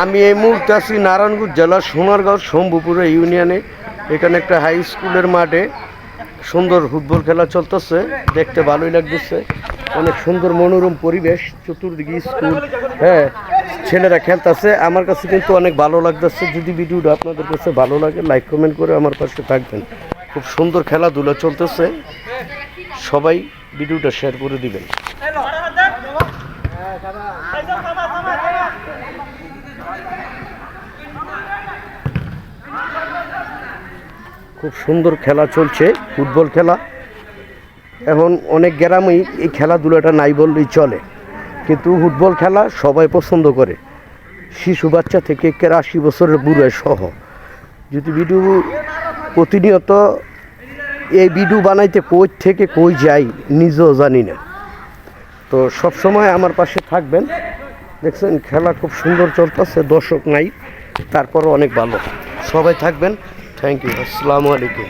আমি এই মুহূর্তে আছি নারায়ণগঞ্জ জেলার সোনারগাঁও শম্ভুপুর ইউনিয়নে। এখানে একটা হাই স্কুলের মাঠে সুন্দর ফুটবল খেলা চলতেছে, দেখতে ভালোই লাগতেছে। অনেক সুন্দর মনোরম পরিবেশ, চতুর্দিকে স্কুল, হ্যাঁ ছেলেরা খেলতেছে। আমার কাছে কিন্তু অনেক ভালো লাগতেছে। যদি ভিডিওটা আপনাদের কাছে ভালো লাগে লাইক কমেন্ট করে আমার পাশে থাকবেন। খুব সুন্দর খেলাধুলা চলতেছে, সবাই ভিডিওটা শেয়ার করে দিবেন। খুব সুন্দর খেলা চলছে, ফুটবল খেলা। এখন অনেক গ্রামেই এই খেলাধুলাটা নাই বললেই চলে, কিন্তু ফুটবল খেলা সবাই পছন্দ করে, শিশু বাচ্চা থেকে 80 বছরের বুড়ো সহ। যদি ভিডিও প্রতিনিয়ত এই ভিডিও বানাইতে কই থেকে কই যাই নিজেও জানি না। তো সব সময় আমার পাশে থাকবেন। দেখছেন খেলা খুব সুন্দর চলতেছে, দর্শক নাই, তারপরও অনেক ভালো। সবাই থাকবেন। Thank you. আসসালামু আলাইকুম।